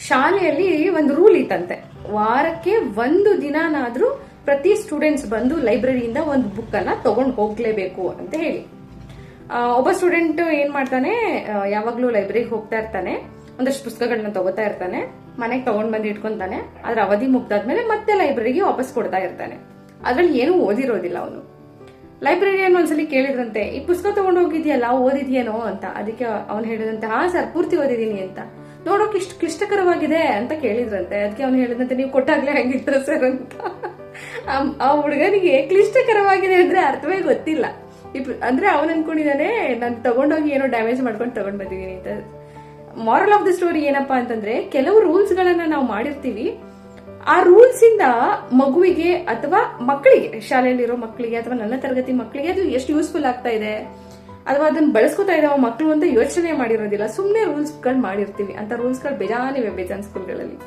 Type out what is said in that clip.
ಶಾಲೆಯಲ್ಲಿ ಒಂದು ರೂಲ್ ಇತ್ತಂತೆ, ವಾರಕ್ಕೆ ಒಂದು ದಿನಾನಾದ್ರೂ ಪ್ರತಿ ಸ್ಟೂಡೆಂಟ್ಸ್ ಬಂದು ಲೈಬ್ರರಿಯಿಂದ ಒಂದು ಬುಕ್ ಅನ್ನ ತಗೊಂಡು ಹೋಗ್ಲೇಬೇಕು ಅಂತ ಹೇಳಿ. ಒಬ್ಬ ಸ್ಟೂಡೆಂಟ್ ಏನ್ ಮಾಡ್ತಾನೆ, ಯಾವಾಗ್ಲೂ ಲೈಬ್ರರಿಗೆ ಹೋಗ್ತಾ ಇರ್ತಾನೆ, ಒಂದಷ್ಟು ಪುಸ್ತಕಗಳನ್ನ ತಗೋತಾ ಇರ್ತಾನೆ, ಮನೆಗೆ ತಗೊಂಡ್ ಬಂದು ಇಟ್ಕೊಂತಾನೆ. ಅದ್ರ ಅವಧಿ ಮುಗ್ದಾದ್ಮೇಲೆ ಮತ್ತೆ ಲೈಬ್ರರಿಗೆ ವಾಪಸ್ ಕೊಡ್ತಾ ಇರ್ತಾನೆ. ಅದ್ರಲ್ಲಿ ಏನೂ ಓದಿರೋದಿಲ್ಲ ಅವನು. ಲೈಬ್ರರಿಯನ್ ಒಂದ್ಸಲಿ ಕೇಳಿದ್ರಂತೆ, ಈ ಪುಸ್ತಕ ತಗೊಂಡು ಹೋಗಿದ್ಯಲ್ಲ, ಓದಿದ್ಯೇನೋ ಅಂತ. ಅದಕ್ಕೆ ಅವ್ನು ಹೇಳಿದಂತೆ, ಹಾ ಸರ್, ಪೂರ್ತಿ ಓದಿದೀನಿ ಅಂತ. ನೋಡೋಕೆ ಇಷ್ಟು ಕ್ಲಿಷ್ಟಕರವಾಗಿದೆ ಅಂತ ಕೇಳಿದ್ರಂತೆ. ಅದಕ್ಕೆ ಅವ್ನು ಹೇಳಿದಂತೆ, ನೀವು ಕೊಟ್ಟಾಗ್ಲೇ ಹಂಗಿತ್ರ ಸರ್ ಅಂತ. ಆ ಹುಡುಗನಿಗೆ ಕ್ಲಿಷ್ಟಕರವಾಗಿದೆ ಅಂದ್ರೆ ಅರ್ಥವೇ ಗೊತ್ತಿಲ್ಲ. ಅಂದ್ರೆ ಅವನ್ ಅನ್ಕೊಂಡಿದ್ದಾನೆ, ನಾನು ತಗೊಂಡೋಗಿ ಏನೋ ಡ್ಯಾಮೇಜ್ ಮಾಡ್ಕೊಂಡು ತಗೊಂಡ್ ಬಂದಿದ್ದೀನಿ ಅಂತ. ಮಾರಲ್ ಆಫ್ ದ ಸ್ಟೋರಿ ಏನಪ್ಪಾ ಅಂತಂದ್ರೆ, ಕೆಲವು ರೂಲ್ಸ್ ಗಳನ್ನ ನಾವು ಮಾಡಿರ್ತೀವಿ, ಆ ರೂಲ್ಸ್ ಇಂದ ಮಗುವಿಗೆ ಅಥವಾ ಮಕ್ಕಳಿಗೆ, ಶಾಲೆಯಲ್ಲಿರೋ ಮಕ್ಕಳಿಗೆ ಅಥವಾ ನನ್ನ ತರಗತಿ ಮಕ್ಕಳಿಗೆ ಅದು ಎಷ್ಟು ಯೂಸ್ಫುಲ್ ಆಗ್ತಾ ಇದೆ ಅಥವಾ ಅದನ್ನ ಬಳಸ್ಕೊತಾ ಇದಾವ ಮಕ್ಕಳು ಅಂತ ಯೋಚನೆ ಮಾಡಿರೋದಿಲ್ಲ. ಸುಮ್ನೆ ರೂಲ್ಸ್ ಗಳು ಮಾಡಿರ್ತೀವಿ. ಅಂತ ರೂಲ್ಸ್ ಗಳು ಬೇಜಾನ್ ಸ್ಕೂಲ್ಗಳಲ್ಲಿ.